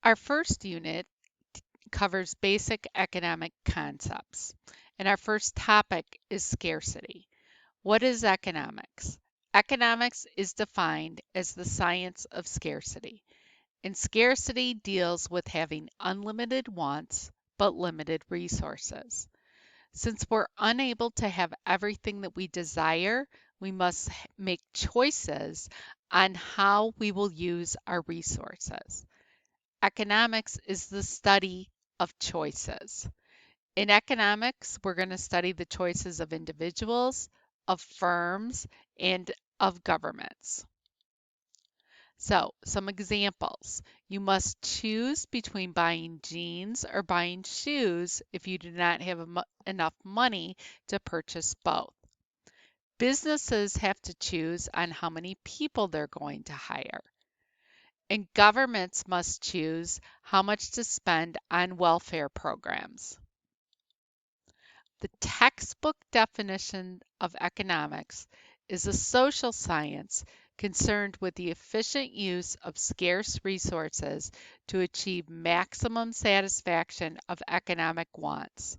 Our first unit covers basic economic concepts, and our first topic is scarcity. What is economics? Economics is defined as the science of scarcity, and scarcity deals with having unlimited wants but limited resources. Since we're unable to have everything that we desire, we must make choices on how we will use our resources. Economics is the study of choices. In economics, we're going to study the choices of individuals, of firms, and of governments. So, some examples. You must choose between buying jeans or buying shoes if you do not have enough money to purchase both. Businesses have to choose on how many people they're going to hire. And governments must choose how much to spend on welfare programs. The textbook definition of economics is a social science concerned with the efficient use of scarce resources to achieve maximum satisfaction of economic wants.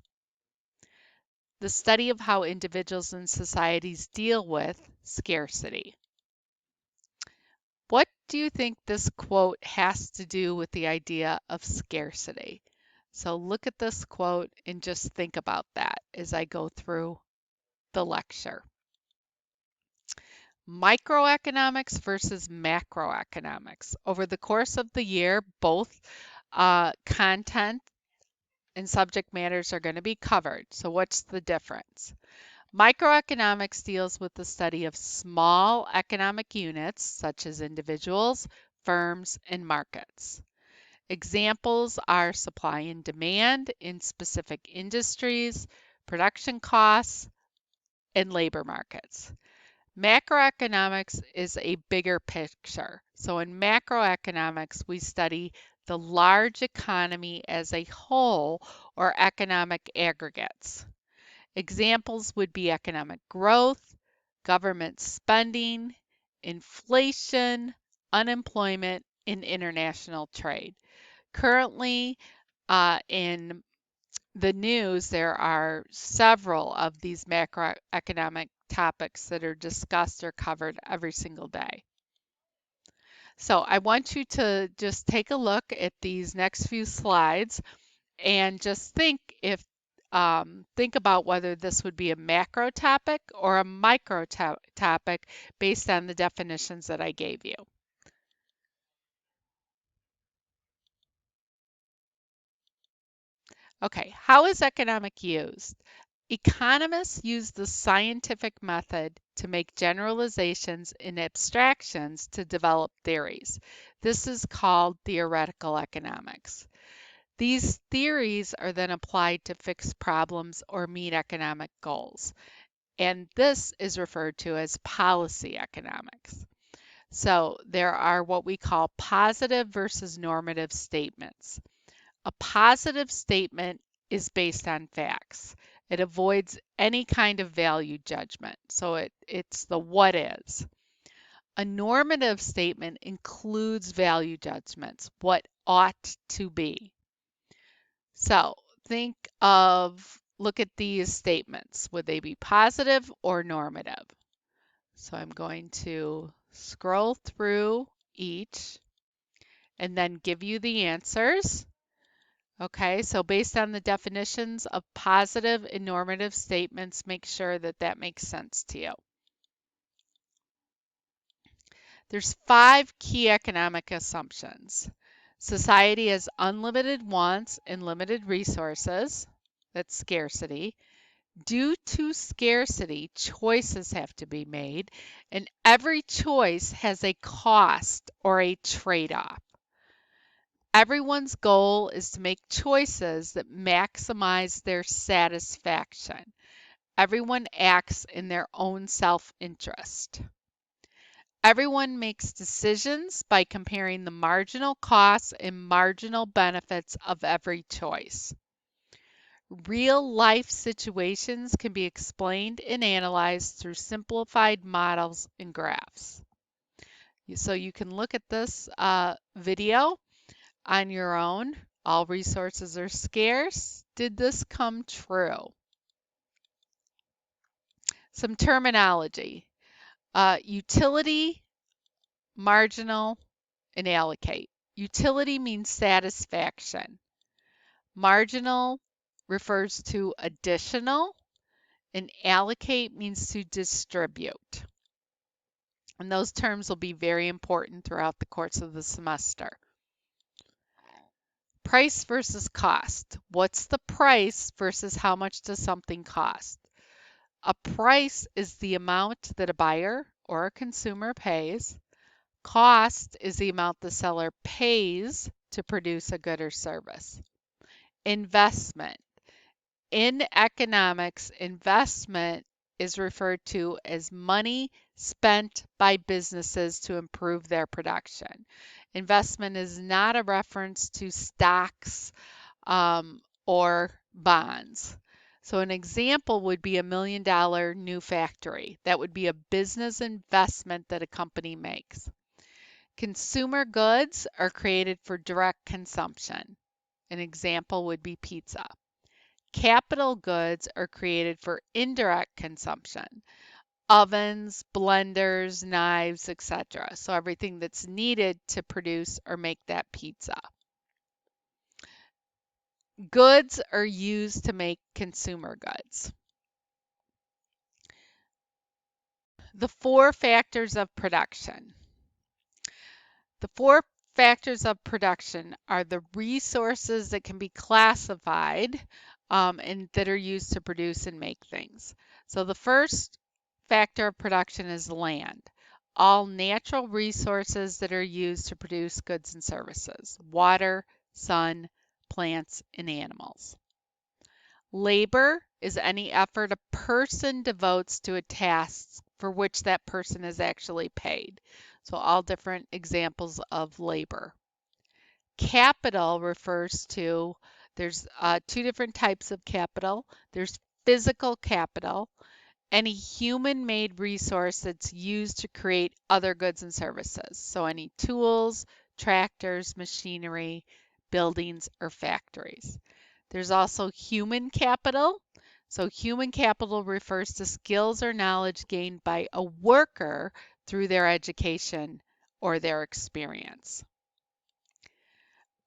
The study of how individuals and societies deal with scarcity. What do you think this quote has to do with the idea of scarcity? So look at this quote and just think about that as I go through the lecture. Microeconomics versus macroeconomics. Over the course of the year, both content and subject matters are going to be covered. So what's the difference? Microeconomics deals with the study of small economic units, such as individuals, firms, and markets. Examples are supply and demand in specific industries, production costs, and labor markets. Macroeconomics is a bigger picture. So in macroeconomics, we study the large economy as a whole or economic aggregates. Examples would be economic growth, government spending, inflation, unemployment, and international trade. Currently, in the news, there are several of these macroeconomic topics that are discussed or covered every single day. So I want you to just take a look at these next few slides and just think about whether this would be a macro topic or a micro topic based on the definitions that I gave you. Okay, how is economic used? Economists use the scientific method to make generalizations and abstractions to develop theories. This is called theoretical economics. These theories are then applied to fix problems or meet economic goals, and this is referred to as policy economics. So there are what we call positive versus normative statements. A positive statement is based on facts. It avoids any kind of value judgment. So it's the what is. A normative statement includes value judgments, what ought to be. So look at these statements. Would they be positive or normative? So I'm going to scroll through each and then give you the answers. Okay, so based on the definitions of positive and normative statements, make sure that that makes sense to you. There's 5 key economic assumptions. Society has unlimited wants and limited resources. That's scarcity. Due to scarcity, choices have to be made, and every choice has a cost or a trade-off. Everyone's goal is to make choices that maximize their satisfaction. Everyone acts in their own self-interest. Everyone makes decisions by comparing the marginal costs and marginal benefits of every choice. Real life situations can be explained and analyzed through simplified models and graphs. So you can look at this video on your own? All resources are scarce. Did this come true? Some terminology. Utility, marginal, and allocate. Utility means satisfaction. Marginal refers to additional, and allocate means to distribute. And those terms will be very important throughout the course of the semester. Price versus cost. What's the price versus how much does something cost? A price is the amount that a buyer or a consumer pays. Cost is the amount the seller pays to produce a good or service. Investment. In economics, investment is referred to as money spent by businesses to improve their production. Investment is not a reference to stocks or bonds. So an example would be $1 million new factory. That would be a business investment that a company makes. Consumer goods are created for direct consumption. An example would be pizza. Capital goods are created for indirect consumption. Ovens, blenders, knives, etc. So everything that's needed to produce or make that pizza. Goods are used to make consumer goods. The 4 factors of production. The 4 factors of production are the resources that can be classified and that are used to produce and make things. So the first factor of production is land. All natural resources that are used to produce goods and services. Water, sun, plants, and animals. Labor is any effort a person devotes to a task for which that person is actually paid. So all different examples of labor. Capital refers to, there's 2 different types of capital. There's physical capital, any human-made resource that's used to create other goods and services. So any tools, tractors, machinery, buildings, or factories. There's also human capital. So human capital refers to skills or knowledge gained by a worker through their education or their experience.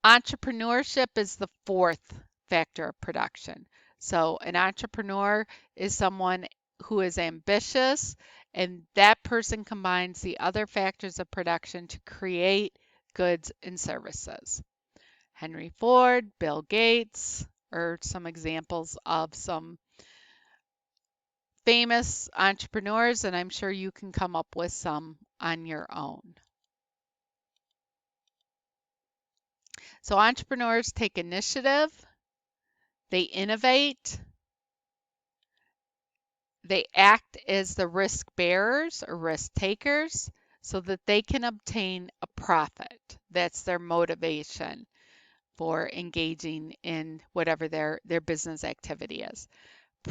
Entrepreneurship is the 4th factor of production. So an entrepreneur is someone who is ambitious, and that person combines the other factors of production to create goods and services. Henry Ford, Bill Gates are some examples of some famous entrepreneurs, and I'm sure you can come up with some on your own. So entrepreneurs take initiative, they innovate, they act as the risk bearers or risk takers so that they can obtain a profit. That's their motivation for engaging in whatever their business activity is.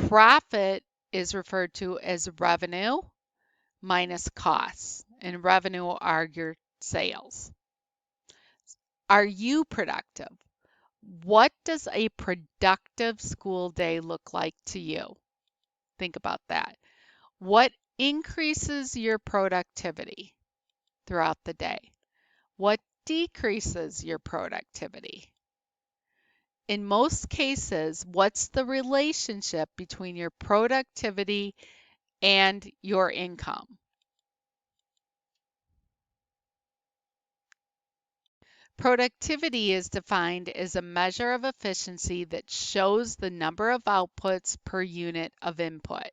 Profit is referred to as revenue minus costs, and revenue are your sales. Are you productive? What does a productive school day look like to you? Think about that. What increases your productivity throughout the day? What decreases your productivity? In most cases, what's the relationship between your productivity and your income? Productivity is defined as a measure of efficiency that shows the number of outputs per unit of input.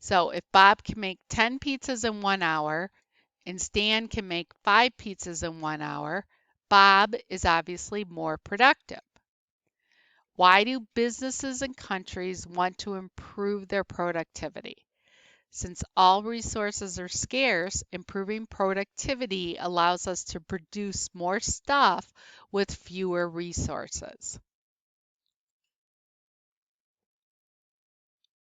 So if Bob can make 10 pizzas in 1 hour and Stan can make 5 pizzas in 1 hour, Bob is obviously more productive. Why do businesses and countries want to improve their productivity? Since all resources are scarce, improving productivity allows us to produce more stuff with fewer resources.